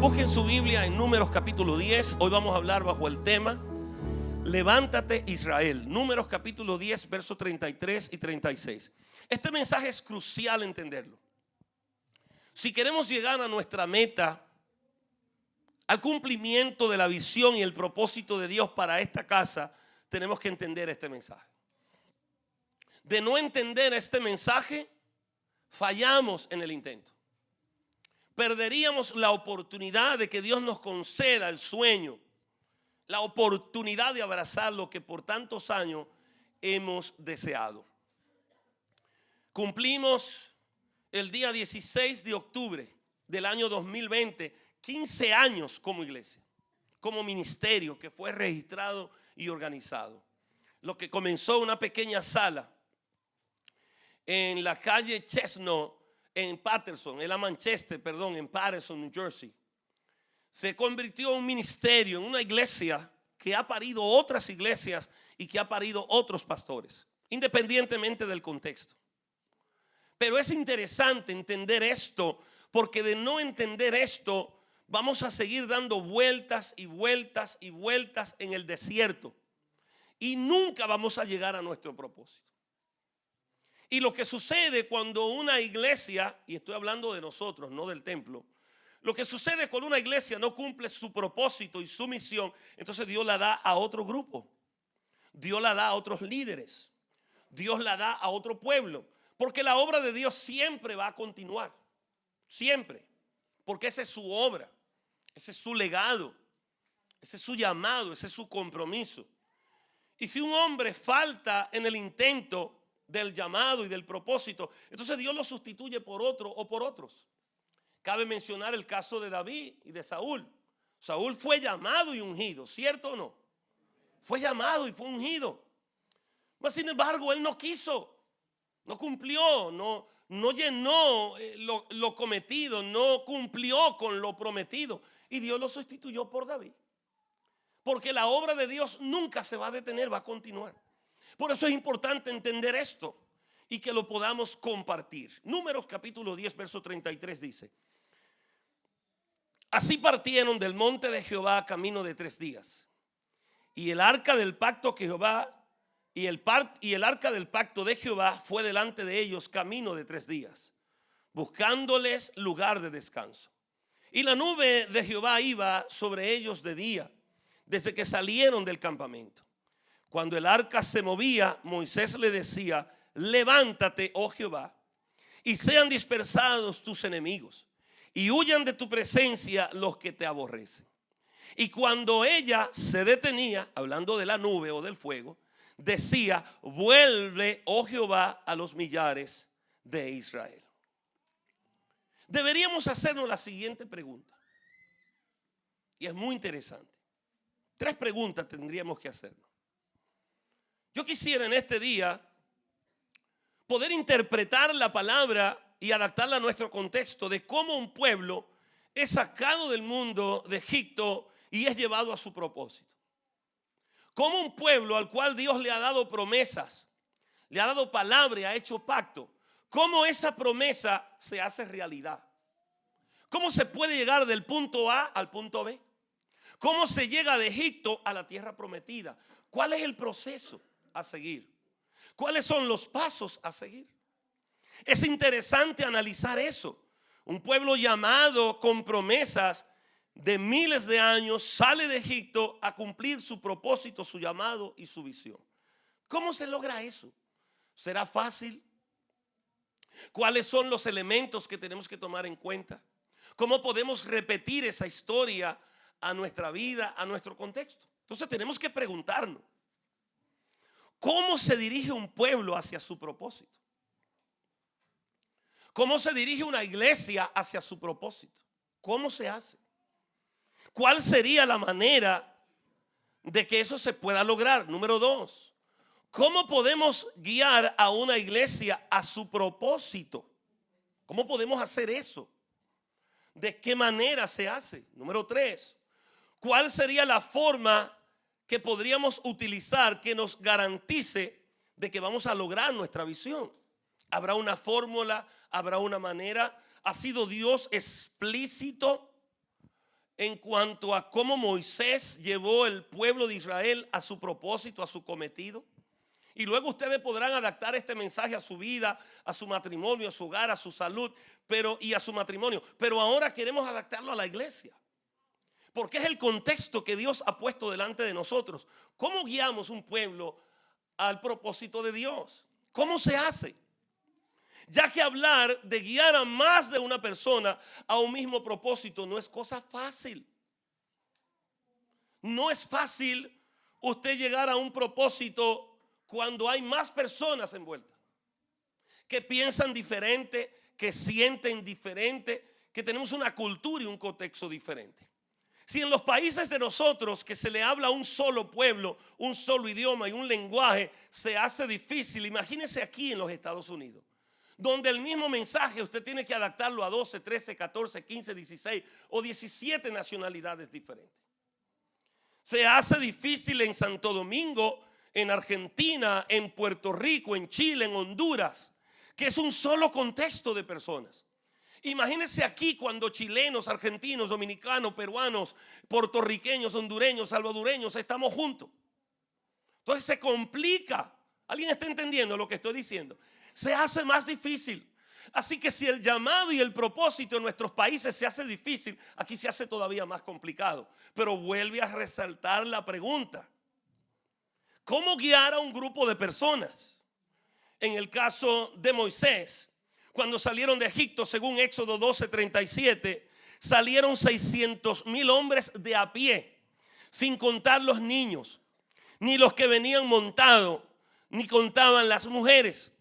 Busquen su Biblia en Números capítulo 10. Hoy vamos a hablar bajo el tema Levántate Israel. Números capítulo 10, versos 33 y 36. Este mensaje es crucial entenderlo. Si queremos llegar a nuestra meta, al cumplimiento de la visión y el propósito de Dios para esta casa, tenemos que entender este mensaje. De no entender este mensaje, fallamos en el intento. Perderíamos la oportunidad de que Dios nos conceda el sueño, la oportunidad de abrazar lo que por tantos años hemos deseado. Cumplimos el día 16 de octubre del año 2020, 15 años como iglesia, como ministerio que fue registrado y organizado. Lo que comenzó una pequeña sala en la calle Chestnut en Patterson, en Patterson, New Jersey, se convirtió en un ministerio, en una iglesia que ha parido otras iglesias y que ha parido otros pastores, independientemente del contexto. Pero es interesante entender esto, porque de no entender esto, vamos a seguir dando vueltas y vueltas y vueltas en el desierto y nunca vamos a llegar a nuestro propósito. Y lo que sucede cuando una iglesia, y estoy hablando de nosotros, no del templo, lo que sucede cuando una iglesia no cumple su propósito y su misión, entonces Dios la da a otro grupo, Dios la da a otros líderes, Dios la da a otro pueblo, porque la obra de Dios siempre va a continuar, siempre, porque esa es su obra, ese es su legado, ese es su llamado, ese es su compromiso. Y si un hombre falta en el intento del llamado y del propósito, entonces Dios lo sustituye por otro o por otros. Cabe mencionar el caso de David y de Saúl. Saúl fue llamado y ungido, ¿cierto o no? Fue llamado y fue ungido. Mas sin embargo, él no quiso, no cumplió, no llenó lo cometido, no cumplió con lo prometido. Y Dios lo sustituyó por David. Porque la obra de Dios nunca se va a detener, va a continuar. Por eso es importante entender esto y que lo podamos compartir. Números capítulo 10, verso 33 dice: así partieron del monte de Jehová camino de 3 días. Y el arca del pacto que Jehová y el arca del pacto de Jehová fue delante de ellos camino de 3 días, buscándoles lugar de descanso. Y la nube de Jehová iba sobre ellos de día, desde que salieron del campamento. Cuando el arca se movía, Moisés le decía: levántate, oh Jehová, y sean dispersados tus enemigos, y huyan de tu presencia los que te aborrecen. Y cuando ella se detenía, hablando de la nube o del fuego, decía: vuelve, oh Jehová, a los millares de Israel. Deberíamos hacernos la siguiente pregunta, y es muy interesante. 3 preguntas tendríamos que hacernos. Yo quisiera en este día poder interpretar la palabra y adaptarla a nuestro contexto de cómo un pueblo es sacado del mundo de Egipto y es llevado a su propósito. Cómo un pueblo al cual Dios le ha dado promesas, le ha dado palabra y ha hecho pacto, cómo esa promesa se hace realidad. Cómo se puede llegar del punto A al punto B. Cómo se llega de Egipto a la tierra prometida. ¿Cuál es el proceso a seguir? ¿Cuáles son los pasos a seguir? Es interesante analizar eso. Un pueblo llamado con promesas de miles de años sale de Egipto a cumplir su propósito, su llamado y su visión. ¿Cómo se logra eso? ¿Será fácil? ¿Cuáles son los elementos que tenemos que tomar en cuenta? ¿Cómo podemos repetir esa historia a nuestra vida, a nuestro contexto? Entonces tenemos que preguntarnos: ¿cómo se dirige un pueblo hacia su propósito? ¿Cómo se dirige una iglesia hacia su propósito? ¿Cómo se hace? ¿Cuál sería la manera de que eso se pueda lograr? Número 2, ¿cómo podemos guiar a una iglesia a su propósito? ¿Cómo podemos hacer eso? ¿De qué manera se hace? Número 3, ¿cuál sería la forma que podríamos utilizar que nos garantice de que vamos a lograr nuestra visión? ¿Habrá una fórmula? ¿Habrá una manera? ¿Ha sido Dios explícito en cuanto a cómo Moisés llevó el pueblo de Israel a su propósito, a su cometido. Y luego ustedes podrán adaptar este mensaje a su vida, a su matrimonio, a su hogar, a su salud, y a su matrimonio. Pero ahora queremos adaptarlo a la iglesia, porque es el contexto que Dios ha puesto delante de nosotros. ¿Cómo guiamos un pueblo al propósito de Dios? ¿Cómo se hace? Ya que hablar de guiar a más de una persona a un mismo propósito no es cosa fácil. No es fácil usted llegar a un propósito cuando hay más personas envueltas, que piensan diferente, que sienten diferente, que tenemos una cultura y un contexto diferente. Si en los países de nosotros, que se le habla a un solo pueblo, un solo idioma y un lenguaje, se hace difícil, imagínese aquí en los Estados Unidos, donde el mismo mensaje usted tiene que adaptarlo a 12, 13, 14, 15, 16 o 17 nacionalidades diferentes. Se hace difícil en Santo Domingo, en Argentina, en Puerto Rico, en Chile, en Honduras, que es un solo contexto de personas. Imagínense aquí cuando chilenos, argentinos, dominicanos, peruanos, puertorriqueños, hondureños, salvadoreños estamos juntos. Entonces se complica. ¿Alguien está entendiendo lo que estoy diciendo? Se hace más difícil. Así que si el llamado y el propósito en nuestros países se hace difícil, aquí se hace todavía más complicado. Pero vuelve a resaltar la pregunta: ¿cómo guiar a un grupo de personas? En el caso de Moisés, cuando salieron de Egipto, según Éxodo 12:37, salieron 600,000 hombres de a pie, sin contar los niños, ni los que venían montados, ni contaban las mujeres.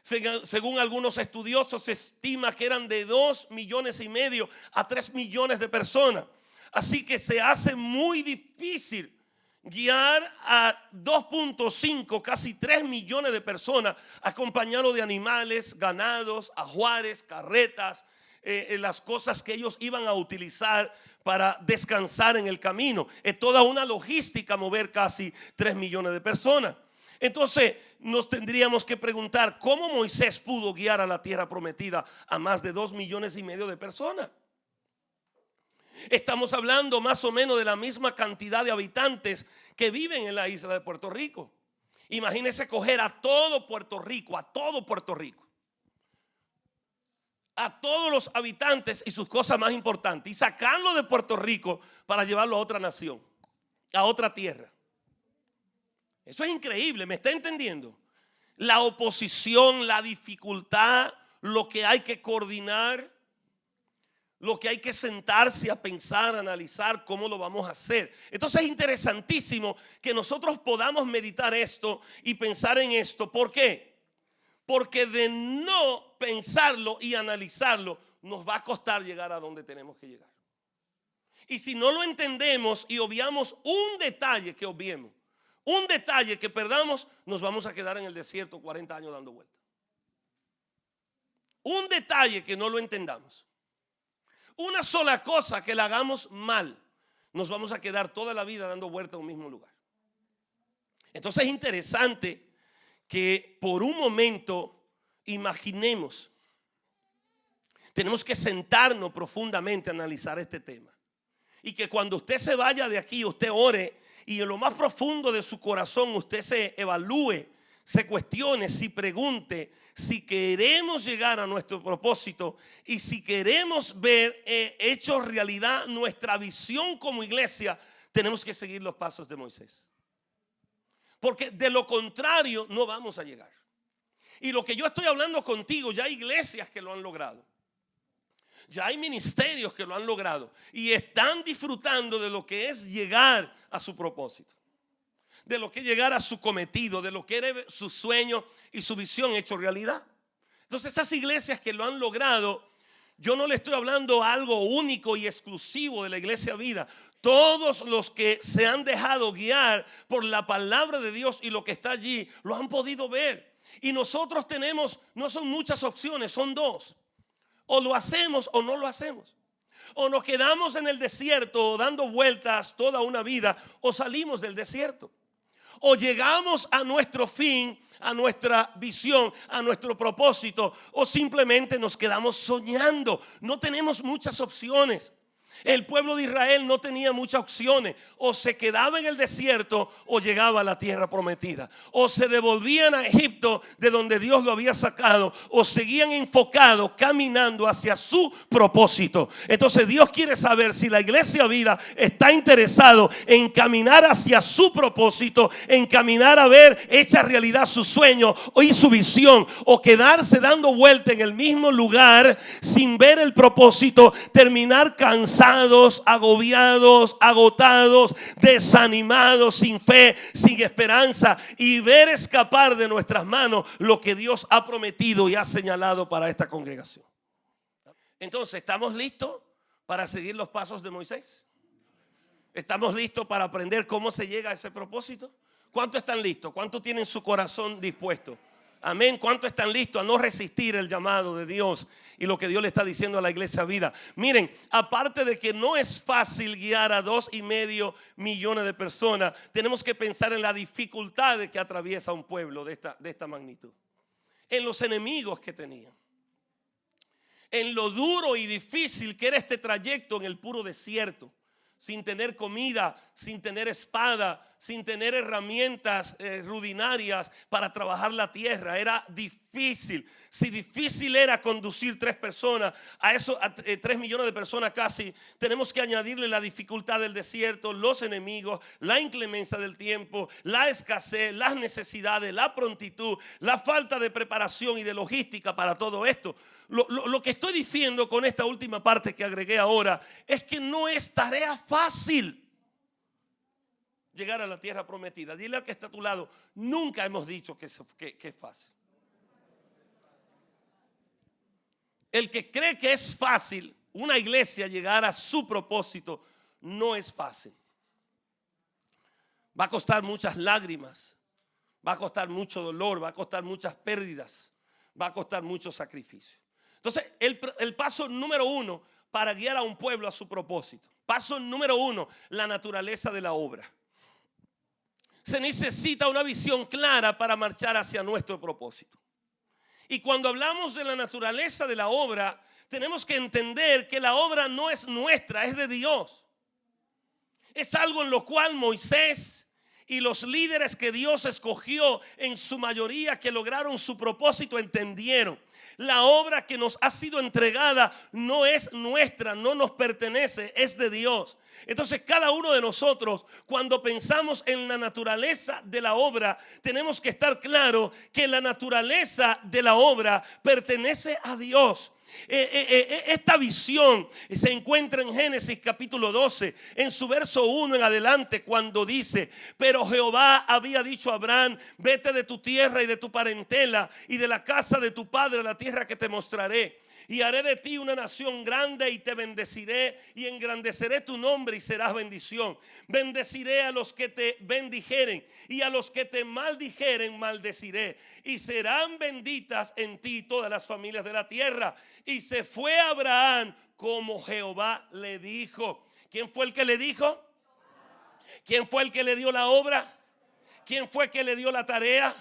Según algunos estudiosos, se estima que eran de 2,5 millones a 3 millones de personas. Así que se hace muy difícil guiar a 2,5, casi 3 millones de personas, acompañados de animales, ganados, ajuares, carretas, las cosas que ellos iban a utilizar para descansar en el camino. Es toda una logística mover casi 3 millones de personas. Entonces nos tendríamos que preguntar cómo Moisés pudo guiar a la tierra prometida a más de 2,5 millones de personas. Estamos hablando más o menos de la misma cantidad de habitantes que viven en la isla de Puerto Rico. Imagínense coger a todo Puerto Rico, a todos los habitantes y sus cosas más importantes, y sacarlo de Puerto Rico para llevarlo a otra nación, a otra tierra. Eso es increíble, ¿me está entendiendo? La oposición, la dificultad, lo que hay que coordinar, lo que hay que sentarse a pensar, a analizar cómo lo vamos a hacer. Entonces es interesantísimo que nosotros podamos meditar esto y pensar en esto. ¿Por qué? Porque de no pensarlo y analizarlo nos va a costar llegar a donde tenemos que llegar. Y si no lo entendemos y obviamos un detalle que obviemos, un detalle que perdamos, nos vamos a quedar en el desierto 40 años dando vueltas. Un detalle que no lo entendamos, una sola cosa que la hagamos mal, nos vamos a quedar toda la vida dando vueltas a un mismo lugar. Entonces es interesante que por un momento imaginemos, tenemos que sentarnos profundamente a analizar este tema. Y que cuando usted se vaya de aquí, usted ore y en lo más profundo de su corazón usted se evalúe, se cuestione, si pregunte si queremos llegar a nuestro propósito y si queremos ver hecho realidad nuestra visión como iglesia. Tenemos que seguir los pasos de Moisés, porque de lo contrario no vamos a llegar. Y lo que yo estoy hablando contigo, ya hay iglesias que lo han logrado, ya hay ministerios que lo han logrado y están disfrutando de lo que es llegar a su propósito, de lo que es llegar a su cometido, de lo que es su sueño y su visión hecho realidad. Entonces esas iglesias que lo han logrado, yo no le estoy hablando algo único y exclusivo de la Iglesia Vida. Todos los que se han dejado guiar por la palabra de Dios y lo que está allí, lo han podido ver. Y nosotros tenemos, no son muchas opciones, son dos. O lo hacemos o no lo hacemos. O nos quedamos en el desierto dando vueltas toda una vida, o salimos del desierto. O llegamos a nuestro fin, a nuestra visión, a nuestro propósito, o simplemente nos quedamos soñando. No tenemos muchas opciones. El pueblo de Israel no tenía muchas opciones. O se quedaba en el desierto o llegaba a la tierra prometida. O se devolvían a Egipto, de donde Dios lo había sacado, o seguían enfocados caminando hacia su propósito. Entonces Dios quiere saber si la Iglesia Vida está interesado en caminar hacia su propósito, en caminar a ver hecha realidad su sueño y su visión, o quedarse dando vuelta en el mismo lugar sin ver el propósito, terminar cansados, agobiados, agotados, desanimados, sin fe, sin esperanza, y ver escapar de nuestras manos lo que Dios ha prometido y ha señalado para esta congregación. Entonces, ¿estamos listos para seguir los pasos de Moisés? ¿Estamos listos para aprender cómo se llega a ese propósito? ¿Cuántos están listos? ¿Cuántos tienen su corazón dispuesto? Amén. ¿Cuántos están listos a no resistir el llamado de Dios y lo que Dios le está diciendo a la Iglesia Vida? Miren, aparte de que no es fácil guiar a 2,5 millones de personas, tenemos que pensar en las dificultades que atraviesa un pueblo de esta magnitud, en los enemigos que tenían, en lo duro y difícil que era este trayecto en el puro desierto, sin tener comida, sin tener espada, sin tener herramientas rudimentarias para trabajar la tierra. Era difícil. Si difícil era conducir 3 personas, a 3 millones de personas casi, tenemos que añadirle la dificultad del desierto, los enemigos, la inclemencia del tiempo, la escasez, las necesidades, la prontitud, la falta de preparación y de logística para todo esto. Lo que estoy diciendo con esta última parte que agregué ahora es que no es tarea fácil llegar a la tierra prometida. Dile al que está a tu lado: nunca hemos dicho que es fácil. El que cree que es fácil una iglesia llegar a su propósito, no es fácil. Va a costar muchas lágrimas, va a costar mucho dolor, va a costar muchas pérdidas, va a costar mucho sacrificio. Entonces, el paso número 1 para guiar a un pueblo a su propósito. Paso número 1, la naturaleza de la obra. Se necesita una visión clara para marchar hacia nuestro propósito. Y cuando hablamos de la naturaleza de la obra, tenemos que entender que la obra no es nuestra, es de Dios. Es algo en lo cual Moisés y los líderes que Dios escogió, en su mayoría que lograron su propósito, entendieron. La obra que nos ha sido entregada no es nuestra, no nos pertenece, es de Dios. Entonces, cada uno de nosotros, cuando pensamos en la naturaleza de la obra, tenemos que estar claro que la naturaleza de la obra pertenece a Dios. Esta visión se encuentra en Génesis capítulo 12, en su verso 1 en adelante, cuando dice: pero Jehová había dicho a Abraham: vete de tu tierra y de tu parentela y de la casa de tu padre a la tierra que te mostraré. Y haré de ti una nación grande y te bendeciré y engrandeceré tu nombre y serás bendición. Bendeciré a los que te bendijeren y a los que te maldijeren maldeciré. Y serán benditas en ti todas las familias de la tierra. Y se fue Abraham como Jehová le dijo. ¿Quién fue el que le dijo? ¿Quién fue el que le dio la obra? ¿Quién fue que le dio la tarea?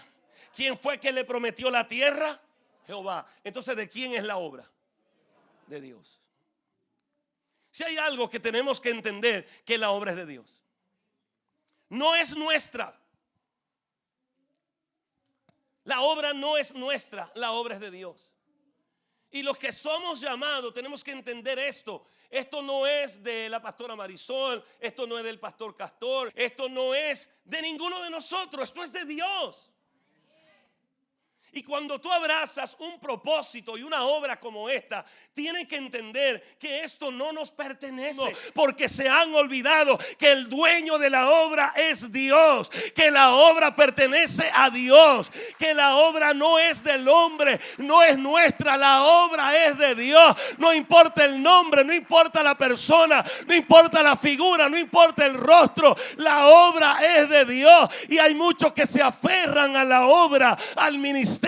¿Quién fue que le prometió la tierra? Jehová. Entonces, ¿de quién es la obra? De Dios. Si hay algo que tenemos que entender, que la obra es de Dios. No es nuestra. La obra no es nuestra, la obra es de Dios. Y los que somos llamados tenemos que entender esto. Esto no es de la pastora Marisol, esto no es del pastor Castor, esto no es de ninguno de nosotros, esto es de Dios. Y cuando tú abrazas un propósito y una obra como esta, tienes que entender que esto no nos pertenece, porque se han olvidado que el dueño de la obra es Dios, que la obra pertenece a Dios, que la obra no es del hombre, no es nuestra, la obra es de Dios. No importa el nombre, no importa la persona, no importa la figura, no importa el rostro, la obra es de Dios. Y hay muchos que se aferran a la obra, al ministerio,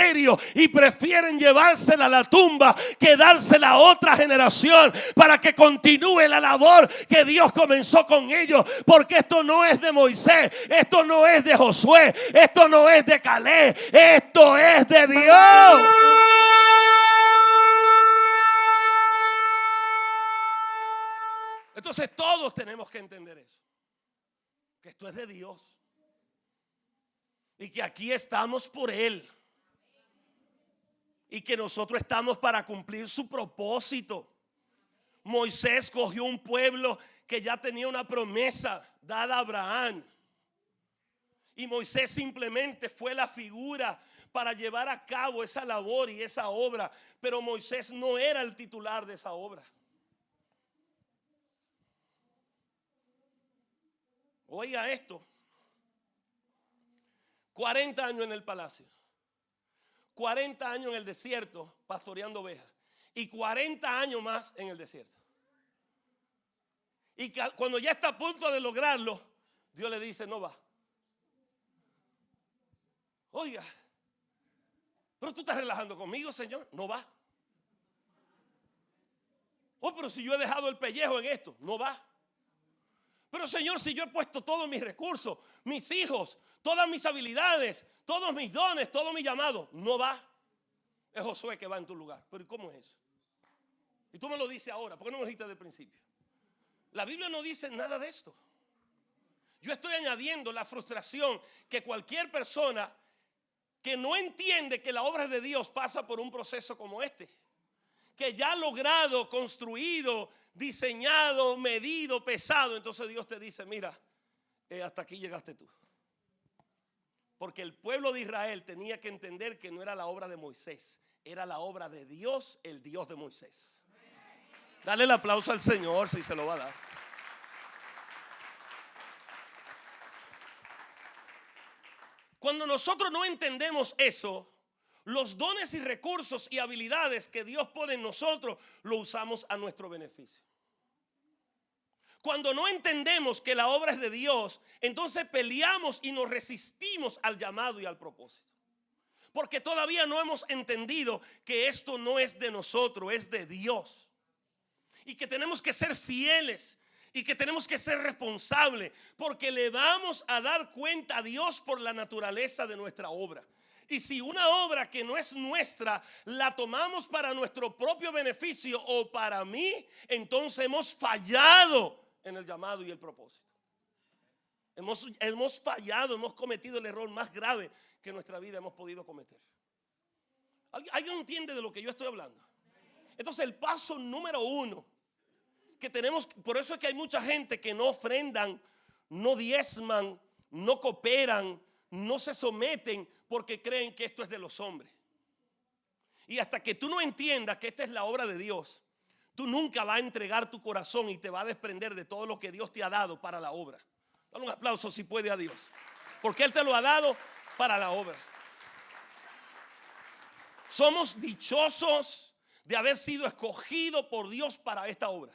y prefieren llevársela a la tumba que dársela a otra generación para que continúe la labor que Dios comenzó con ellos. Porque esto no es de Moisés, esto no es de Josué, esto no es de Caleb, esto es de Dios. Entonces todos tenemos que entender eso, que esto es de Dios y que aquí estamos por Él y que nosotros estamos para cumplir su propósito. Moisés cogió un pueblo que ya tenía una promesa dada a Abraham, y Moisés simplemente fue la figura para llevar a cabo esa labor y esa obra, pero Moisés no era el titular de esa obra. Oiga esto: 40 años en el palacio, 40 años en el desierto pastoreando ovejas y 40 años más en el desierto. Y cuando ya está a punto de lograrlo, Dios le dice: no va. Oiga, pero tú estás relajando conmigo, Señor. No va. Oh, pero si yo he dejado el pellejo en esto, no va. Pero Señor, si yo he puesto todos mis recursos, mis hijos, todas mis habilidades, todos mis dones, todo mi llamado, no va. Es Josué que va en tu lugar. Pero ¿y cómo es eso? Y tú me lo dices ahora, ¿por qué no me lo dijiste desde el principio? La Biblia no dice nada de esto. Yo estoy añadiendo la frustración que cualquier persona que no entiende que la obra de Dios pasa por un proceso como este, que ya ha logrado, construido, diseñado, medido, pesado, entonces Dios te dice: mira, hasta aquí llegaste tú. Porque el pueblo de Israel tenía que entender que no era la obra de Moisés, era la obra de Dios, el Dios de Moisés. Dale el aplauso al Señor si se lo va a dar. Cuando nosotros no entendemos eso, los dones y recursos y habilidades que Dios pone en nosotros, lo usamos a nuestro beneficio. Cuando no entendemos que la obra es de Dios, entonces peleamos y nos resistimos al llamado y al propósito. Porque todavía no hemos entendido que esto no es de nosotros, es de Dios. Y que tenemos que ser fieles y que tenemos que ser responsables, porque le vamos a dar cuenta a Dios por la naturaleza de nuestra obra. Y si una obra que no es nuestra la tomamos para nuestro propio beneficio o para mí, entonces hemos fallado en el llamado y el propósito. Hemos fallado, hemos cometido el error más grave que en nuestra vida hemos podido cometer. ¿Alguien entiende de lo que yo estoy hablando? Entonces el paso número 1 que tenemos, por eso es que hay mucha gente que no ofrendan, no diezman, no cooperan, no se someten, porque creen que esto es de los hombres. Y hasta que tú no entiendas que esta es la obra de Dios, tú nunca vas a entregar tu corazón y te vas a desprender de todo lo que Dios te ha dado para la obra. Dale un aplauso si puede a Dios, porque Él te lo ha dado para la obra. Somos dichosos de haber sido escogidos por Dios para esta obra.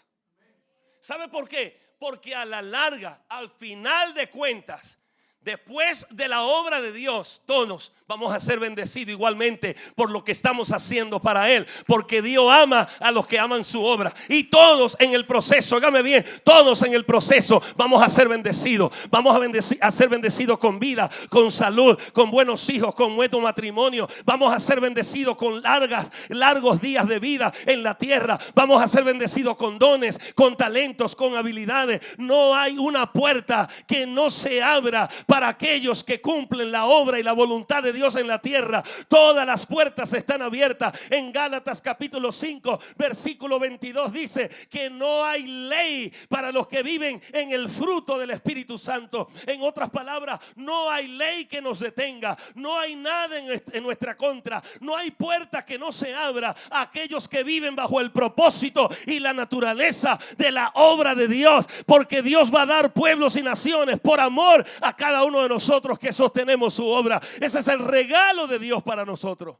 ¿Sabe por qué? Porque a la larga, al final de cuentas, después de la obra de Dios, todos vamos a ser bendecidos igualmente por lo que estamos haciendo para Él. Porque Dios ama a los que aman su obra. Y todos en el proceso, óigame bien, todos en el proceso vamos a ser bendecidos. Vamos a ser bendecidos con vida, con salud, con buenos hijos, con buen matrimonio. Vamos a ser bendecidos con largos días de vida en la tierra. Vamos a ser bendecidos con dones, con talentos, con habilidades. No hay una puerta que no se abra para aquellos que cumplen la obra y la voluntad de Dios en la tierra. Todas las puertas están abiertas. En Gálatas capítulo 5 versículo 22 dice que no hay ley para los que viven en el fruto del Espíritu Santo. En otras palabras, no hay ley que nos detenga. No hay nada en nuestra contra. No hay puerta que no se abra a aquellos que viven bajo el propósito y la naturaleza de la obra de Dios. Porque Dios va a dar pueblos y naciones por amor a cada uno de nosotros que sostenemos su obra. Ese es el regalo de Dios para nosotros.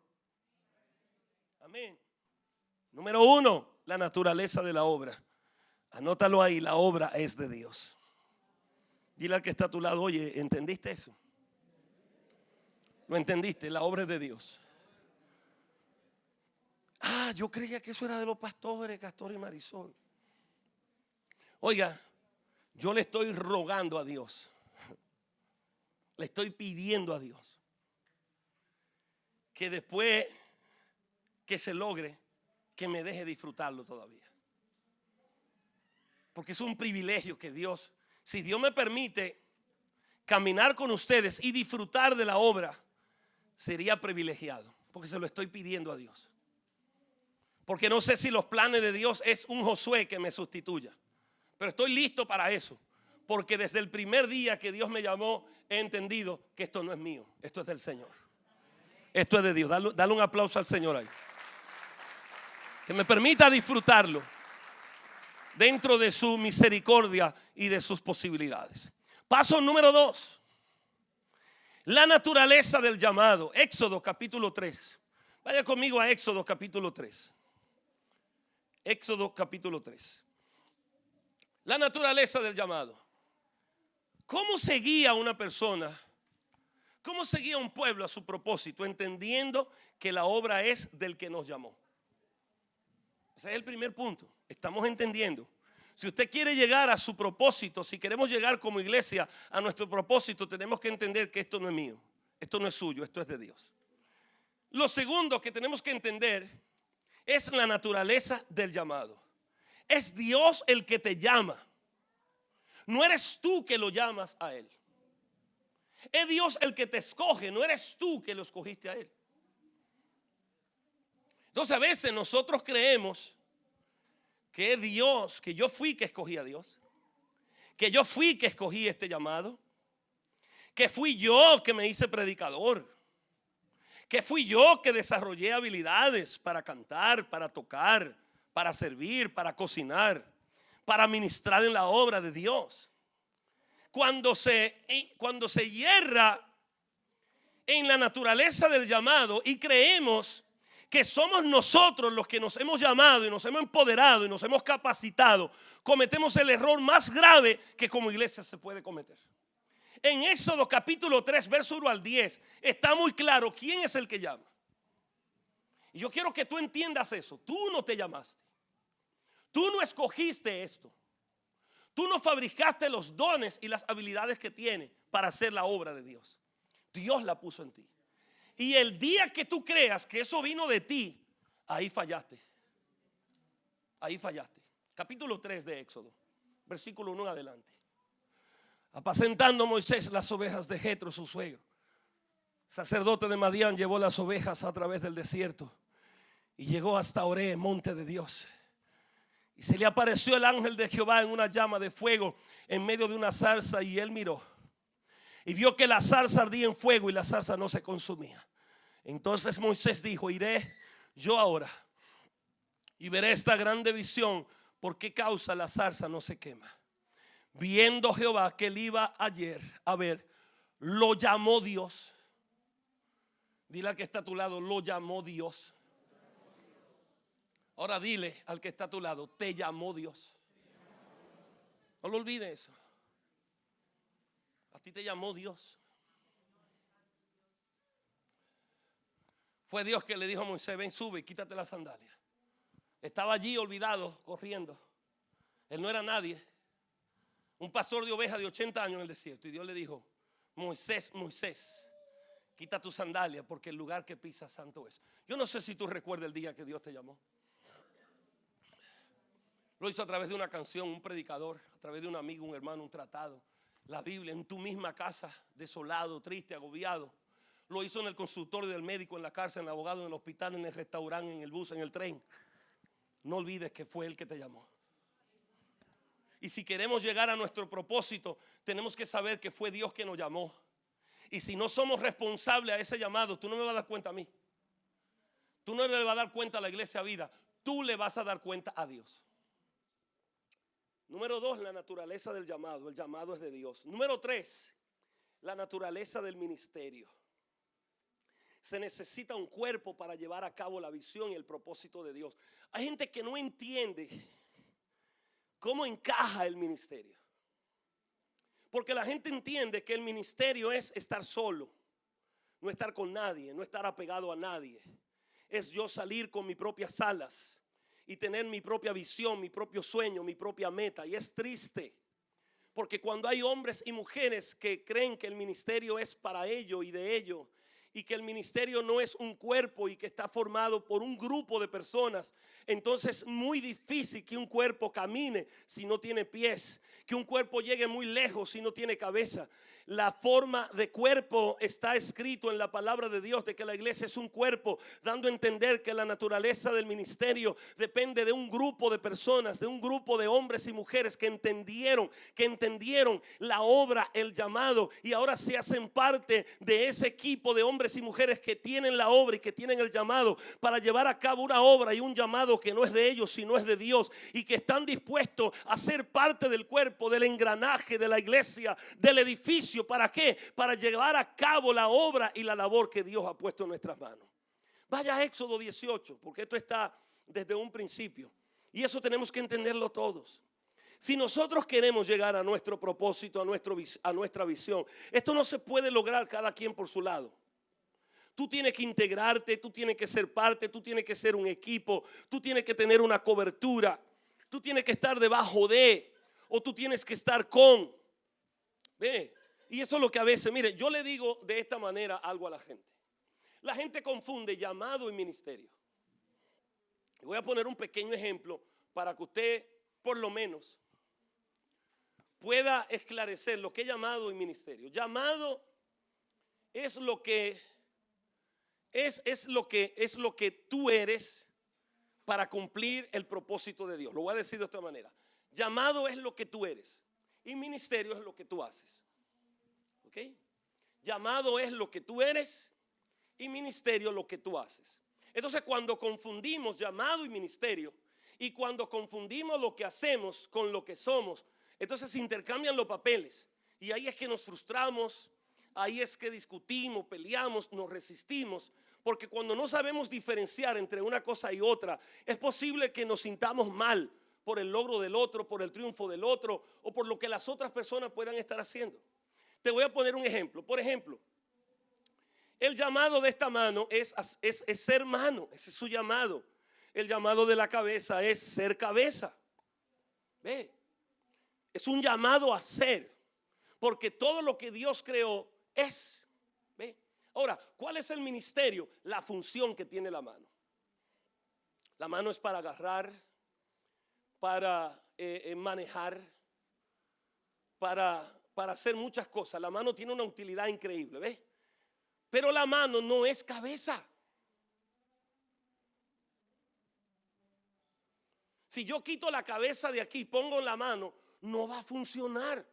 Amén. Número 1, la naturaleza de la obra. Anótalo ahí, la obra es de Dios. Dile al que está a tu lado: oye, ¿entendiste eso? ¿Lo entendiste? La obra es de Dios. Yo creía que eso era de los pastores, Castor y Marisol. Oiga, yo le estoy rogando a Dios, le estoy pidiendo a Dios que después que se logre, que me deje disfrutarlo todavía. Porque es un privilegio que Dios, si Dios me permite caminar con ustedes y disfrutar de la obra, sería privilegiado, porque se lo estoy pidiendo a Dios. Porque no sé si los planes de Dios es un Josué que me sustituya, pero estoy listo para eso, porque desde el primer día que Dios me llamó he entendido que esto no es mío, esto es del Señor, esto es de Dios. Dale un aplauso al Señor ahí, que me permita disfrutarlo dentro de su misericordia y de sus posibilidades. Paso número 2, la naturaleza del llamado. Éxodo capítulo 3. Vaya conmigo a Éxodo capítulo 3. Éxodo capítulo 3. La naturaleza del llamado. ¿Cómo se guía una persona? ¿Cómo se guía un pueblo a su propósito? Entendiendo que la obra es del que nos llamó. Ese es el primer punto. Estamos entendiendo. Si usted quiere llegar a su propósito, si queremos llegar como iglesia a nuestro propósito, tenemos que entender que esto no es mío, esto no es suyo, esto es de Dios. Lo segundo que tenemos que entender es la naturaleza del llamado. Es Dios el que te llama. No eres tú que lo llamas a Él. Es Dios el que te escoge, no eres tú que lo escogiste a Él. Entonces a veces nosotros creemos que es Dios, que yo fui que escogí a Dios, que yo fui que escogí este llamado, que fui yo que me hice predicador, que fui yo que desarrollé habilidades para cantar, para tocar, para servir, para cocinar, para ministrar en la obra de Dios. Cuando se hierra en la naturaleza del llamado y creemos que somos nosotros los que nos hemos llamado y nos hemos empoderado y nos hemos capacitado, cometemos el error más grave que como iglesia se puede cometer. En Éxodo capítulo 3, verso 1 al 10, está muy claro quién es el que llama. Y yo quiero que tú entiendas eso. Tú no te llamaste. Tú no escogiste esto. Tú no fabricaste los dones y las habilidades que tienes para hacer la obra de Dios. Dios la puso en ti. Y el día que tú creas que eso vino de ti, ahí fallaste. Ahí fallaste. Capítulo 3 de Éxodo, versículo 1 en adelante. Apacentando Moisés las ovejas de Jetro, su suegro, sacerdote de Madián, llevó las ovejas a través del desierto y llegó hasta Oré, monte de Dios. Y se le apareció el ángel de Jehová en una llama de fuego en medio de una zarza, y él miró y vio que la zarza ardía en fuego y la zarza no se consumía. Entonces Moisés dijo: iré yo ahora y veré esta grande visión, por qué causa la zarza no se quema. Viendo Jehová que él iba ayer a ver, lo llamó Dios. Dile al que está a tu lado: lo llamó Dios. Ahora dile al que está a tu lado: te llamó Dios. No lo olvides eso. A ti te llamó Dios. Fue Dios que le dijo a Moisés: ven, sube, quítate la sandalia. Estaba allí olvidado, corriendo. Él no era nadie. Un pastor de ovejas de 80 años en el desierto. Y Dios le dijo: Moisés, Moisés, quita tu sandalia, porque el lugar que pisas santo es. Yo no sé si tú recuerdas el día que Dios te llamó. Lo hizo a través de una canción, un predicador, a través de un amigo, un hermano, un tratado, la Biblia, en tu misma casa, desolado, triste, agobiado. Lo hizo en el consultorio del médico, en la cárcel, en el abogado, en el hospital, en el restaurante, en el bus, en el tren. No olvides que fue Él que te llamó. Y si queremos llegar a nuestro propósito, tenemos que saber que fue Dios que nos llamó. Y si no somos responsables a ese llamado, tú no me vas a dar cuenta a mí. Tú no le vas a dar cuenta a la iglesia Vida. Tú le vas a dar cuenta a Dios. Número 2, la naturaleza del llamado. El llamado es de Dios. Número 3, la naturaleza del ministerio. Se necesita un cuerpo para llevar a cabo la visión y el propósito de Dios. Hay gente que no entiende cómo encaja el ministerio. Porque la gente entiende que el ministerio es estar solo, no estar con nadie, no estar apegado a nadie. Es yo salir con mis propias alas y tener mi propia visión, mi propio sueño, mi propia meta. Y es triste, porque cuando hay hombres y mujeres que creen que el ministerio es para ellos y de ellos, y que el ministerio no es un cuerpo y que está formado por un grupo de personas, entonces es muy difícil que un cuerpo camine si no tiene pies, que un cuerpo llegue muy lejos si no tiene cabeza. La forma de cuerpo está escrito en la palabra de Dios, de que la iglesia es un cuerpo, dando a entender que la naturaleza del ministerio depende de un grupo de personas, de un grupo de hombres y mujeres que entendieron la obra, el llamado, y ahora se hacen parte de ese equipo de hombres y mujeres que tienen la obra y que tienen el llamado para llevar a cabo una obra y un llamado que no es de ellos sino es de Dios, y que están dispuestos a ser parte del cuerpo, del engranaje de la iglesia, del edificio. ¿Para qué? Para llevar a cabo la obra y la labor que Dios ha puesto en nuestras manos. Vaya a Éxodo 18, porque esto está desde un principio, y eso tenemos que entenderlo todos. Si nosotros queremos llegar a nuestro propósito, a nuestra visión, esto no se puede lograr cada quien por su lado. Tú tienes que integrarte, tú tienes que ser parte, tú tienes que ser un equipo, tú tienes que tener una cobertura, tú tienes que estar debajo de, o tú tienes que estar con. Ve. Y eso es lo que a veces, mire, yo le digo de esta manera algo a la gente. La gente confunde llamado y ministerio. Voy a poner un pequeño ejemplo para que usted por lo menos pueda esclarecer lo que es llamado y ministerio. Llamado es lo que es lo que tú eres para cumplir el propósito de Dios. Lo voy a decir de otra manera. Llamado es lo que tú eres y ministerio es lo que tú haces. ¿Ok? Llamado es lo que tú eres y ministerio lo que tú haces. Entonces, cuando confundimos llamado y ministerio, y cuando confundimos lo que hacemos con lo que somos, entonces se intercambian los papeles, y ahí es que nos frustramos, ahí es que discutimos, peleamos, nos resistimos, porque cuando no sabemos diferenciar entre una cosa y otra, es posible que nos sintamos mal por el logro del otro, por el triunfo del otro, o por lo que las otras personas puedan estar haciendo. Te voy a poner un ejemplo. Por ejemplo, el llamado de esta mano es ser mano. Ese es su llamado. El llamado de la cabeza es ser cabeza. ¿Ve? Es un llamado a ser, porque todo lo que Dios creó es. ¿Ve? Ahora, ¿cuál es el ministerio? La función que tiene la mano. La mano es para agarrar, para manejar, para hacer muchas cosas. La mano tiene una utilidad increíble, ¿ves? Pero la mano no es cabeza. Si yo quito la cabeza de aquí y pongo la mano, no va a funcionar.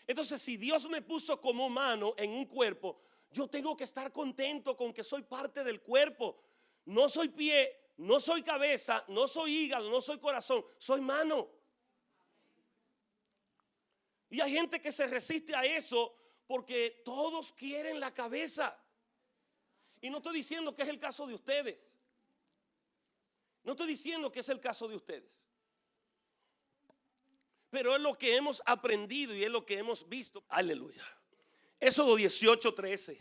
Entonces, si Dios me puso como mano en un cuerpo, yo tengo que estar contento con que soy parte del cuerpo. No soy pie, no soy cabeza, no soy hígado, no soy corazón, soy mano. Y hay gente que se resiste a eso porque todos quieren la cabeza. Y no estoy diciendo que es el caso de ustedes. No estoy diciendo que es el caso de ustedes. Pero es lo que hemos aprendido y es lo que hemos visto. Aleluya. Éxodo 18:13.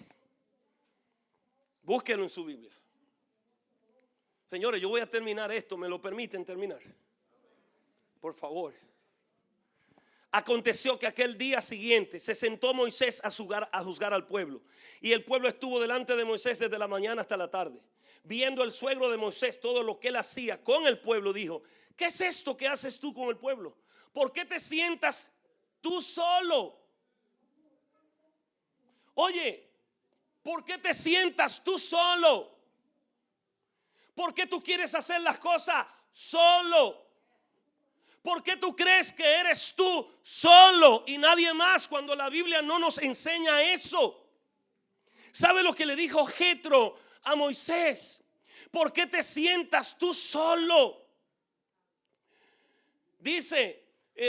Búsquenlo en su Biblia. Señores, yo voy a terminar esto. ¿Me lo permiten terminar? Por favor. Aconteció que aquel día siguiente se sentó Moisés a juzgar al pueblo. Y el pueblo estuvo delante de Moisés desde la mañana hasta la tarde. Viendo el suegro de Moisés todo lo que él hacía con el pueblo, dijo: ¿qué es esto que haces tú con el pueblo? ¿Por qué te sientas tú solo? Oye, ¿por qué te sientas tú solo? ¿Por qué tú quieres hacer las cosas solo? ¿Por qué tú crees que eres tú solo y nadie más cuando la Biblia no nos enseña eso? ¿Sabe lo que le dijo Jetro a Moisés? ¿Por qué te sientas tú solo? Dice,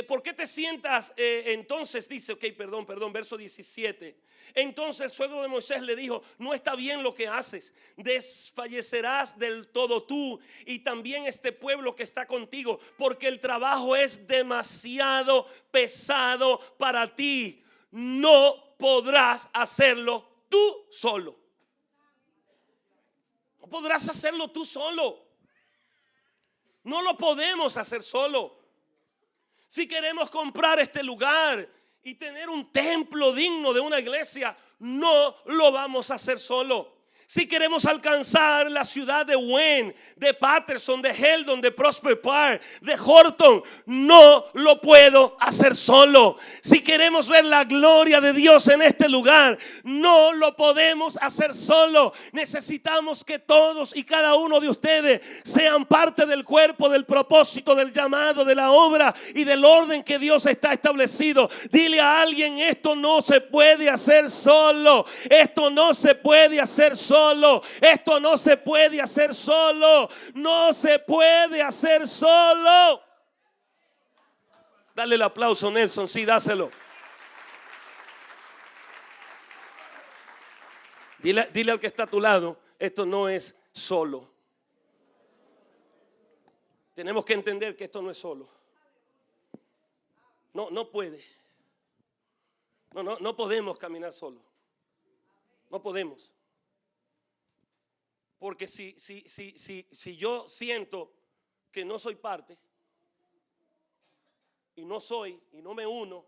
¿por qué te sientas? Entonces dice, perdón, verso 17. Entonces el suegro de Moisés le dijo: no está bien lo que haces, desfallecerás del todo tú y también este pueblo que está contigo, porque el trabajo es demasiado pesado para ti. No podrás hacerlo tú solo. No podrás hacerlo tú solo. No lo podemos hacer solo. Si queremos comprar este lugar y tener un templo digno de una iglesia, no lo vamos a hacer solo. Si queremos alcanzar la ciudad de Wayne, de Patterson, de Heldon, de Prosper Park, de Horton, no lo puedo hacer solo. Si queremos ver la gloria de Dios en este lugar, no lo podemos hacer solo. Necesitamos que todos y cada uno de ustedes sean parte del cuerpo, del propósito, del llamado, de la obra y del orden que Dios está establecido. Dile a alguien: esto no se puede hacer solo. Esto no se puede hacer solo. Esto no se puede hacer solo. No se puede hacer solo. Dale el aplauso, Nelson. Sí, dáselo. Dile al que está a tu lado: esto no es solo. Tenemos que entender que esto no es solo. No puede. No podemos caminar solo. No podemos. Porque si yo siento que no soy parte, y no soy, y no me uno,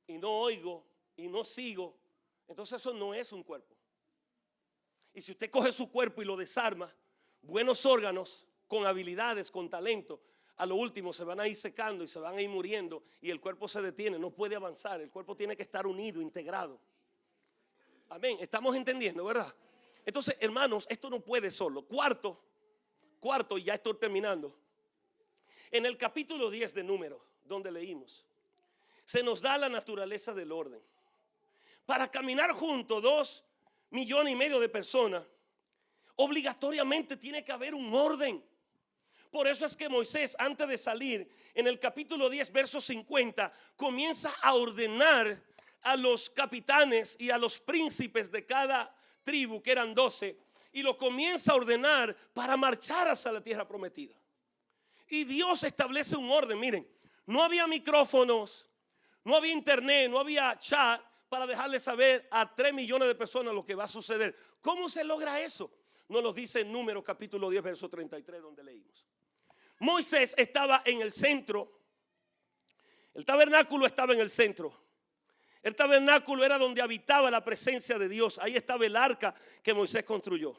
y no oigo, y no sigo, entonces eso no es un cuerpo. Y si usted coge su cuerpo y lo desarma, buenos órganos, con habilidades, con talento, a lo último se van a ir secando y se van a ir muriendo, y el cuerpo se detiene, no puede avanzar. El cuerpo tiene que estar unido, integrado. Amén, estamos entendiendo, ¿verdad? Entonces, hermanos, esto no puede solo. Cuarto, ya estoy terminando. En el capítulo 10 de Números, donde leímos, se nos da la naturaleza del orden. Para caminar juntos 2,5 millones de personas, obligatoriamente tiene que haber un orden. Por eso es que Moisés, antes de salir, en el capítulo 10, verso 50, comienza a ordenar a los capitanes y a los príncipes de cada tribu, que eran 12, y lo comienza a ordenar para marchar hacia la tierra prometida. Y Dios establece un orden. Miren, no había micrófonos, no había internet, no había chat para dejarle saber a 3 millones de personas lo que va a suceder. ¿Cómo se logra eso? Nos lo dice en Números capítulo 10, verso 33, donde leímos. Moisés estaba en el centro. El tabernáculo estaba en el centro. El tabernáculo era donde habitaba la presencia de Dios. Ahí estaba el arca que Moisés construyó.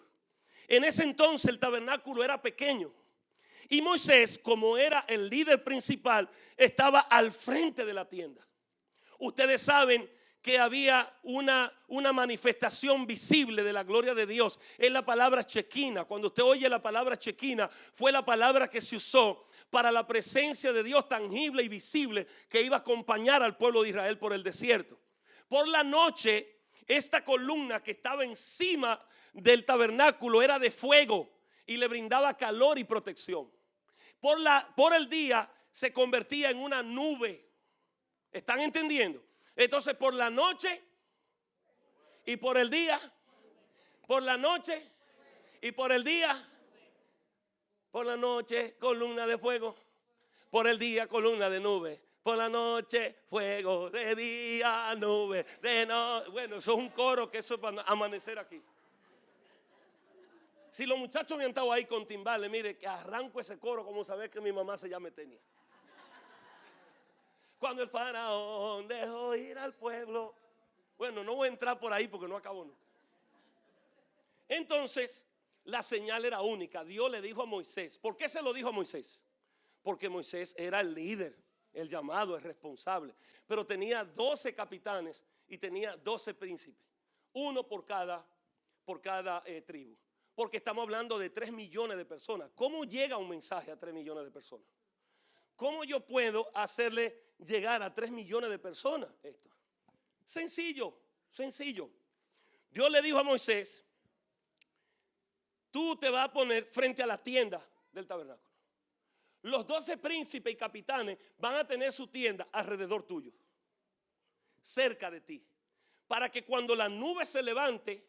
En ese entonces el tabernáculo era pequeño. Y Moisés, como era el líder principal, estaba al frente de la tienda. Ustedes saben que había una manifestación visible de la gloria de Dios. Es la palabra Shekinah. Cuando usted oye la palabra Shekinah, fue la palabra que se usó para la presencia de Dios tangible y visible que iba a acompañar al pueblo de Israel por el desierto. Por la noche, esta columna que estaba encima del tabernáculo era de fuego y le brindaba calor y protección. Por el día se convertía en una nube. ¿Están entendiendo? Entonces, por la noche y por el día, por la noche y por el día. Por la noche, columna de fuego. Por el día, columna de nube. Por la noche, fuego. De día, nube. De noche. Bueno, eso es un coro que eso es para amanecer aquí. Si los muchachos me han estado ahí con timbales, mire, que arranco ese coro como saber que mi mamá se llama Tenia. Cuando el faraón dejó ir al pueblo. Bueno, no voy a entrar por ahí porque no acabo nunca. Entonces, la señal era única. Dios le dijo a Moisés. ¿Por qué se lo dijo a Moisés? Porque Moisés era el líder, el llamado, el responsable. Pero tenía 12 capitanes y tenía 12 príncipes. Uno por cada tribu. Porque estamos hablando de 3 millones de personas. ¿Cómo llega un mensaje a 3 millones de personas? ¿Cómo yo puedo hacerle llegar a 3 millones de personas esto? Sencillo. Dios le dijo a Moisés: tú te vas a poner frente a la tienda del tabernáculo. Los 12 príncipes y capitanes van a tener su tienda alrededor tuyo, cerca de ti, para que cuando la nube se levante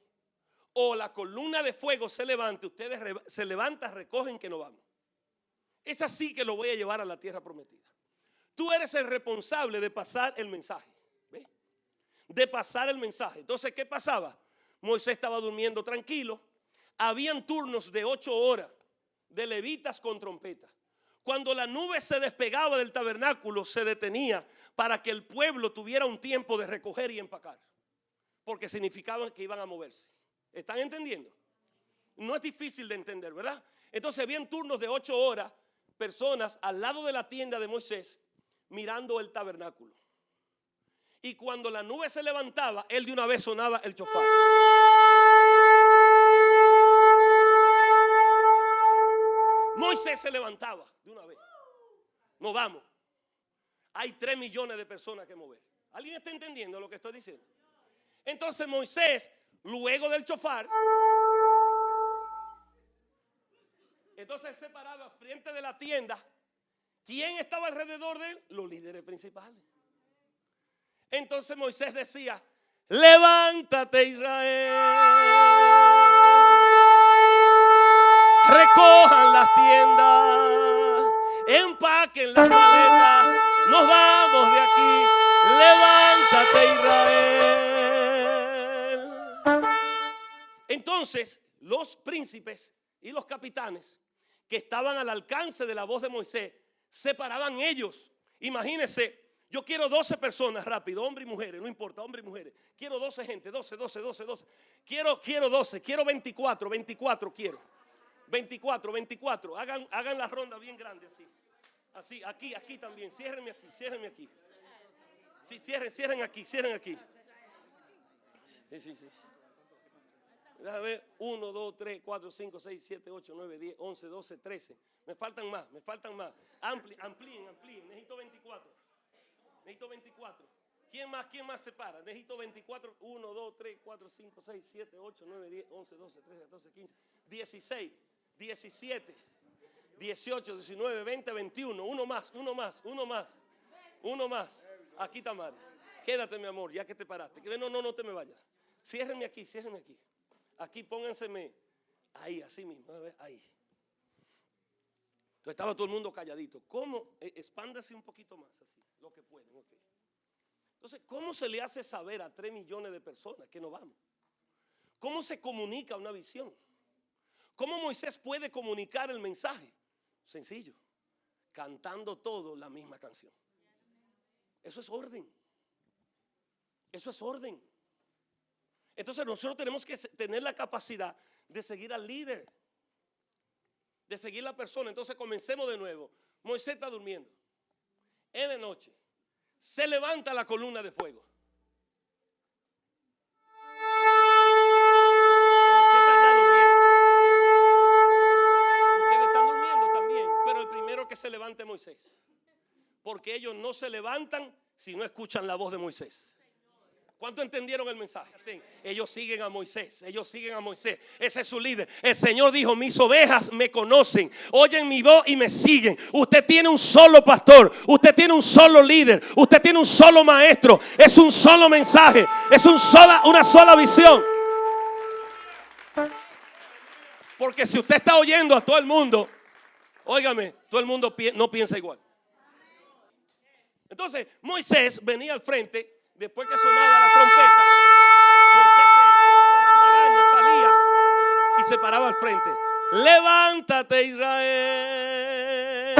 o la columna de fuego se levante, ustedes se levantan, recogen que no vamos. Es así que lo voy a llevar a la tierra prometida. Tú eres el responsable de pasar el mensaje. ¿Ve? De pasar el mensaje. Entonces, ¿qué pasaba? Moisés estaba durmiendo tranquilo. Habían turnos de 8 horas de levitas con trompeta. Cuando la nube se despegaba del tabernáculo, se detenía para que el pueblo tuviera un tiempo de recoger y empacar, porque significaba que iban a moverse. ¿Están entendiendo? No es difícil de entender, ¿verdad? Entonces habían turnos de 8 horas, personas al lado de la tienda de Moisés mirando el tabernáculo. Y cuando la nube se levantaba, él de una vez sonaba el chofar. Moisés se levantaba de una vez. Nos vamos. Hay 3 millones de personas que mover. ¿Alguien está entendiendo lo que estoy diciendo? Entonces Moisés, luego del chofar, entonces él se paraba frente de la tienda. ¿Quién estaba alrededor de él? Los líderes principales. Entonces Moisés decía: levántate, Israel, recojan las tiendas, empaquen las maletas, nos vamos de aquí, levántate, Israel. Entonces los príncipes y los capitanes que estaban al alcance de la voz de Moisés se paraban ellos. Imagínense, yo quiero 12 personas, rápido, hombres y mujeres, no importa, hombres y mujeres. Quiero 12 gente, 12. Quiero 12, quiero 24 quiero. 24. Hagan la ronda bien grande así. Así, aquí también. Ciérrenme aquí. Sí, cierren aquí. Sí. Déjame ver, 1, 2, 3, 4, 5, 6, 7, 8, 9, 10, 11, 12, 13. Me faltan más. Amplíen. Necesito 24. ¿Quién más se para? Necesito 24. 1, 2, 3, 4, 5, 6, 7, 8, 9, 10, 11, 12, 13, 14, 15, 16, 17, 18, 19, 20, 21. Uno más. Aquí está Mari. Quédate, mi amor, ya que te paraste. No te me vayas. Ciérrenme aquí. Aquí pónganseme ahí, así mismo. Ahí. Entonces estaba todo el mundo calladito. ¿Cómo? Expándase un poquito más, así, lo que pueden. Okay. Entonces, ¿cómo se le hace saber a 3 millones de personas que no vamos? ¿Cómo se comunica una visión? ¿Cómo Moisés puede comunicar el mensaje? Sencillo, cantando todo la misma canción. Eso es orden. Entonces nosotros tenemos que tener la capacidad de seguir al líder, de seguir la persona. Entonces comencemos de nuevo. Moisés está durmiendo. Es de noche. Se levanta la columna de fuego. Moisés está ya durmiendo. Ustedes están durmiendo también, pero el primero que se levante es Moisés. Porque ellos no se levantan si no escuchan la voz de Moisés. ¿Cuánto entendieron el mensaje? Ellos siguen a Moisés. Ese es su líder. El Señor dijo: mis ovejas me conocen, oyen mi voz y me siguen. Usted tiene un solo pastor, usted tiene un solo líder, usted tiene un solo maestro. Es un solo mensaje, es una sola visión. Porque si usted está oyendo a todo el mundo, óigame, todo el mundo no piensa igual. Entonces Moisés venía al frente. Después que sonaba la trompeta, Moisés se quedaba las lagañas, salía y se paraba al frente. Levántate, Israel,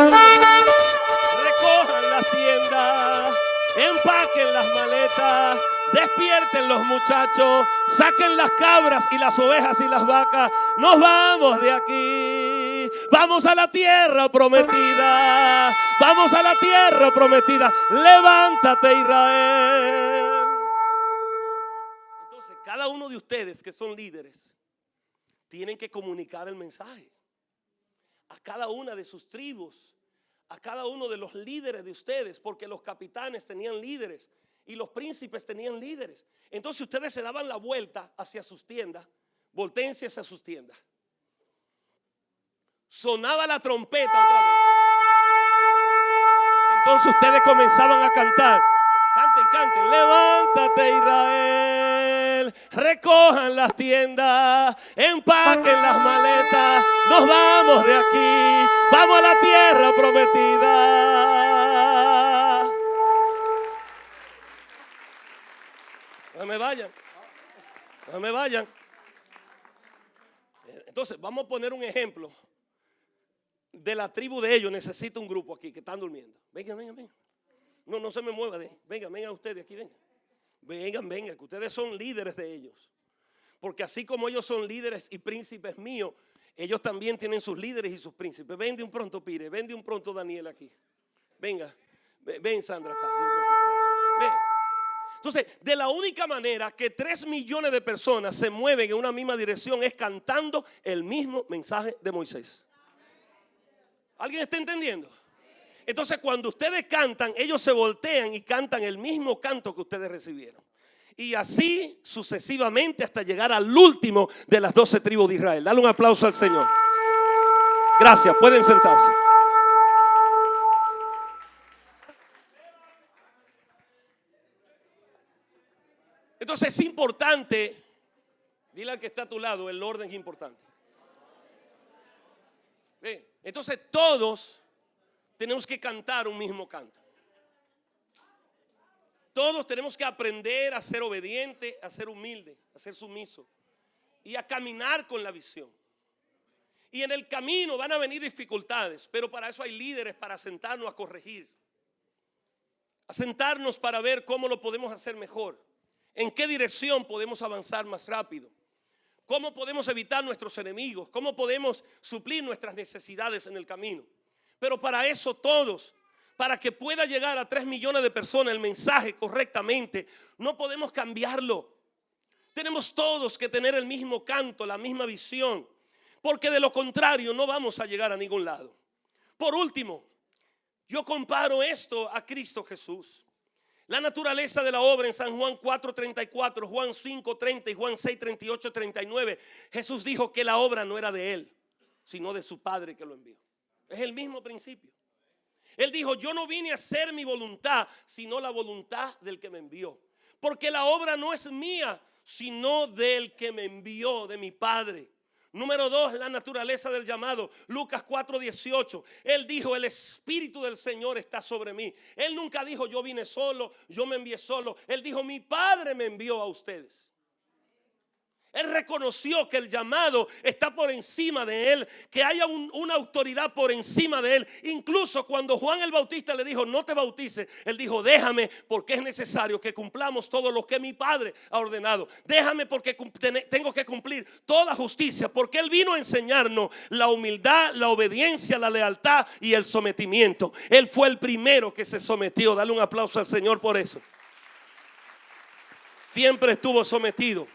recojan las tiendas, empaquen las maletas, despierten los muchachos, saquen las cabras y las ovejas y las vacas. Nos vamos de aquí, vamos a la tierra prometida. Levántate, Israel. Entonces cada uno de ustedes que son líderes tienen que comunicar el mensaje a cada una de sus tribus, a cada uno de los líderes de ustedes, porque los capitanes tenían líderes y los príncipes tenían líderes. Entonces ustedes se daban la vuelta hacia sus tiendas, voltéense hacia sus tiendas. Sonaba la trompeta otra vez. Entonces ustedes comenzaban a cantar. Canten. Levántate, Israel, recojan las tiendas, empaquen las maletas. Nos vamos de aquí, vamos a la tierra prometida. No me vayan. Entonces vamos a poner un ejemplo de la tribu de ellos necesita un grupo aquí que están durmiendo. Vengan, vengan, vengan. No, no se me mueva de ahí. Vengan, vengan ustedes aquí, vengan. Vengan, vengan, que ustedes son líderes de ellos. Porque así como ellos son líderes y príncipes míos, ellos también tienen sus líderes y sus príncipes. Ven de un pronto, Pire. Ven de un pronto, Daniel, aquí. Venga. Ven, Sandra, acá. Ven. Entonces, de la única manera que 3 millones de personas se mueven en una misma dirección es cantando el mismo mensaje de Moisés. ¿Alguien está entendiendo? Entonces, cuando ustedes cantan, ellos se voltean y cantan el mismo canto que ustedes recibieron. Y así sucesivamente hasta llegar al último de las 12 tribus de Israel. Dale un aplauso al Señor. Gracias, pueden sentarse. Entonces es importante, dile al que está a tu lado, el orden es importante. Entonces todos tenemos que cantar un mismo canto. Todos tenemos que aprender a ser obediente, a ser humilde, a ser sumiso y a caminar con la visión. Y en el camino van a venir dificultades, pero para eso hay líderes para sentarnos a corregir, a sentarnos para ver cómo lo podemos hacer mejor, en qué dirección podemos avanzar más rápido, cómo podemos evitar nuestros enemigos, cómo podemos suplir nuestras necesidades en el camino. Pero para eso todos, para que pueda llegar a 3 millones de personas el mensaje correctamente, no podemos cambiarlo. Tenemos todos que tener el mismo canto, la misma visión, porque de lo contrario no vamos a llegar a ningún lado. Por último, yo comparo esto a Cristo Jesús. La naturaleza de la obra en San Juan 4:34, Juan 5:30 y Juan 6:38-39. Jesús dijo que la obra no era de él, sino de su Padre que lo envió. Es el mismo principio. Él dijo, yo no vine a hacer mi voluntad, sino la voluntad del que me envió. Porque la obra no es mía, sino del que me envió, de mi Padre. Número 2, la naturaleza del llamado. Lucas 4:18. Él dijo, el Espíritu del Señor está sobre mí. Él nunca dijo, yo vine solo, yo me envié solo. Él dijo, mi Padre me envió a ustedes. Él reconoció que el llamado está por encima de él, que haya una autoridad por encima de él. Incluso cuando Juan el Bautista le dijo, no te bautices, él dijo, déjame porque es necesario que cumplamos todo lo que mi Padre ha ordenado. Déjame porque tengo que cumplir toda justicia, porque él vino a enseñarnos la humildad, la obediencia, la lealtad y el sometimiento. Él fue el primero que se sometió. Dale un aplauso al Señor por eso. Siempre estuvo sometido.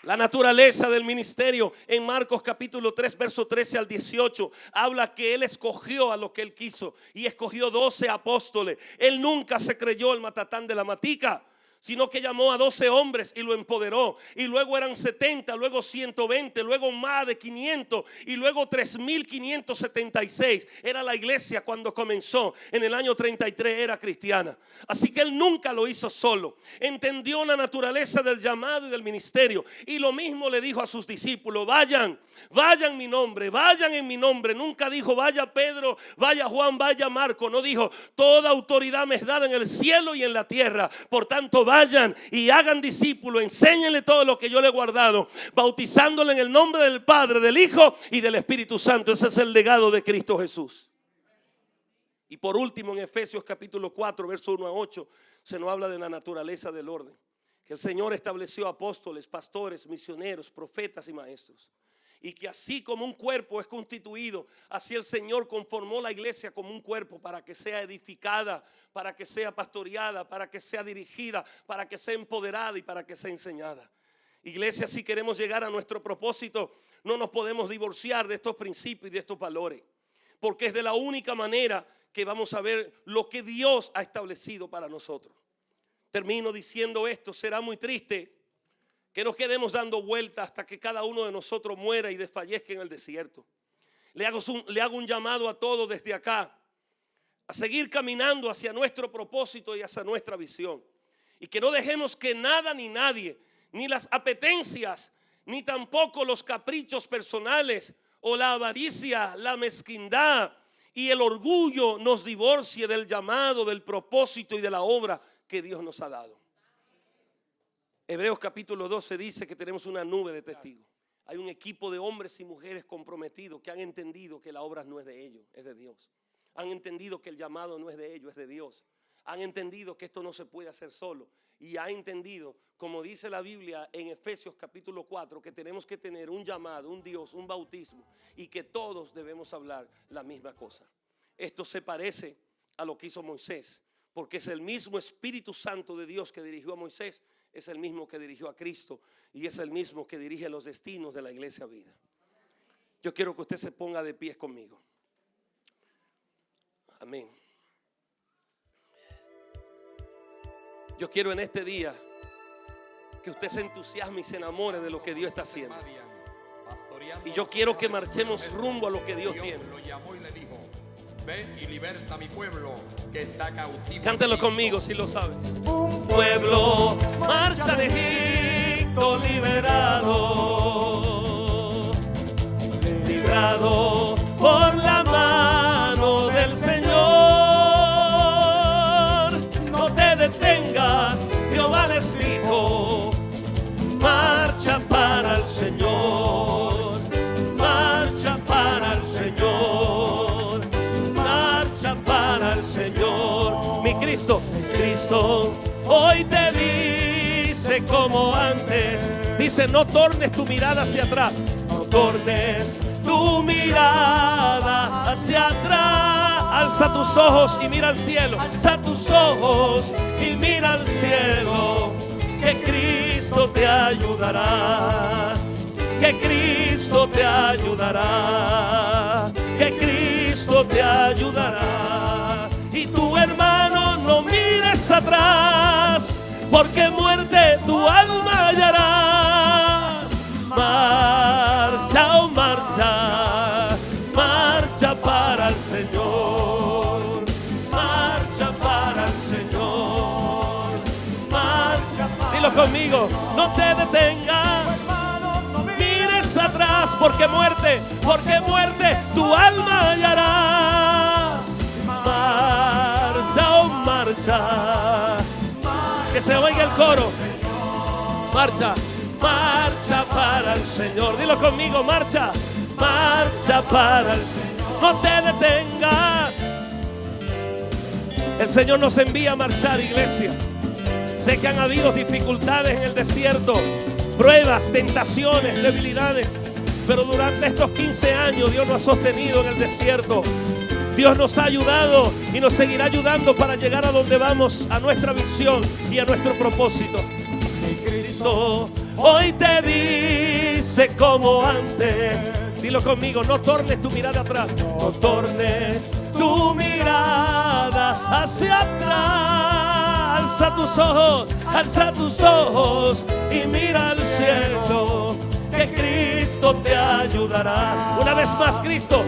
La naturaleza del ministerio en Marcos capítulo 3 verso 13 al 18 habla que él escogió a lo que él quiso y escogió 12 apóstoles. Él nunca se creyó el matatán de la matica, sino que llamó a 12 hombres y lo empoderó. Y luego eran 70, luego 120, luego más de 500 y luego 3.576. Era la iglesia cuando comenzó. En el año 33 era cristiana. Así que él nunca lo hizo solo. Entendió la naturaleza del llamado y del ministerio. Y lo mismo le dijo a sus discípulos, vayan en mi nombre, vayan en mi nombre. Nunca dijo, vaya Pedro, vaya Juan, vaya Marco. No dijo, toda autoridad me es dada en el cielo y en la tierra. Por tanto, vayan y hagan discípulos, enséñenle todo lo que yo le he guardado, bautizándole en el nombre del Padre, del Hijo y del Espíritu Santo. Ese es el legado de Cristo Jesús. Y por último, en Efesios capítulo 4, verso 1 a 8, se nos habla de la naturaleza del orden. Que el Señor estableció apóstoles, pastores, misioneros, profetas y maestros. Y que así como un cuerpo es constituido, así el Señor conformó la iglesia como un cuerpo para que sea edificada, para que sea pastoreada, para que sea dirigida, para que sea empoderada y para que sea enseñada. Iglesia, si queremos llegar a nuestro propósito, no nos podemos divorciar de estos principios y de estos valores, porque es de la única manera que vamos a ver lo que Dios ha establecido para nosotros. Termino diciendo esto, será muy triste que nos quedemos dando vueltas hasta que cada uno de nosotros muera y desfallezca en el desierto. Le hago un llamado a todos desde acá a seguir caminando hacia nuestro propósito y hacia nuestra visión. Y que no dejemos que nada ni nadie, ni las apetencias, ni tampoco los caprichos personales o la avaricia, la mezquindad y el orgullo nos divorcie del llamado, del propósito y de la obra que Dios nos ha dado. Hebreos capítulo 12 dice que tenemos una nube de testigos. Hay un equipo de hombres y mujeres comprometidos que han entendido que la obra no es de ellos, es de Dios. Han entendido que el llamado no es de ellos, es de Dios. Han entendido que esto no se puede hacer solo. Y han entendido, como dice la Biblia en Efesios capítulo 4, que tenemos que tener un llamado, un Dios, un bautismo, y que todos debemos hablar la misma cosa. Esto se parece a lo que hizo Moisés, porque es el mismo Espíritu Santo de Dios que dirigió a Moisés, es el mismo que dirigió a Cristo y es el mismo que dirige los destinos de la Iglesia Vida. Yo quiero que usted se ponga de pies conmigo. Amén. Yo quiero en este día que usted se entusiasme y se enamore de lo que Dios está haciendo. Y yo quiero que marchemos rumbo a lo que Dios tiene. Ven y liberta a mi pueblo que está cautivo. Cántelo conmigo si lo sabes. Un pueblo marcha de Egipto liberado, librado por la mano del Señor. No te detengas, Jehová les dijo, marcha para el Señor, marcha para el Señor, marcha para el Señor. Mi Cristo hoy te dice como antes, dice: no tornes tu mirada hacia atrás, no tornes tu mirada hacia atrás. Alza tus ojos y mira al cielo, alza tus ojos y mira al cielo, que Cristo te ayudará, que Cristo te ayudará, que Cristo te ayudará. Y tu hermano, no mires atrás, porque muerte tu alma hallarás. Marcha, oh marcha, marcha para el Señor, marcha para el Señor, marcha para. Dilo conmigo, no te detengas, mires atrás, porque muerte tu alma hallarás. Marcha, oh marcha, que se oiga el coro. Marcha, marcha para el Señor. Dilo conmigo, marcha, marcha para el Señor. No te detengas. El Señor nos envía a marchar, iglesia. Sé que han habido dificultades en el desierto, pruebas, tentaciones, debilidades, pero durante estos 15 años Dios nos ha sostenido en el desierto. Dios nos ha ayudado y nos seguirá ayudando para llegar a donde vamos, a nuestra visión y a nuestro propósito. Mi Cristo hoy te dice como antes, dilo conmigo, no tornes tu mirada atrás, no tornes tu mirada hacia atrás. Alza tus ojos y mira al cielo, que Cristo te ayudará. Una vez más, Cristo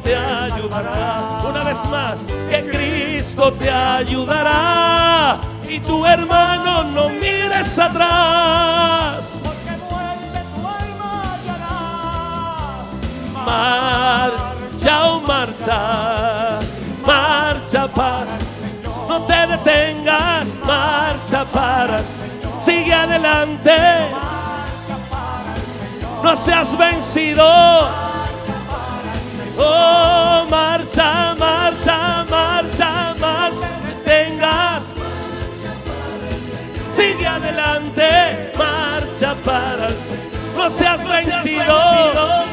te ayudará. Una vez más, que Cristo te ayudará. Y tu hermano, no mires atrás, porque muerte tu alma hallará. Marcha, oh marcha, marcha para el Señor. No te detengas, marcha para el Señor. Sigue adelante, no seas vencido. Oh, marcha, marcha, marcha, marcha. No te detengas. Sigue adelante, marcha para el Señor. No seas vencido.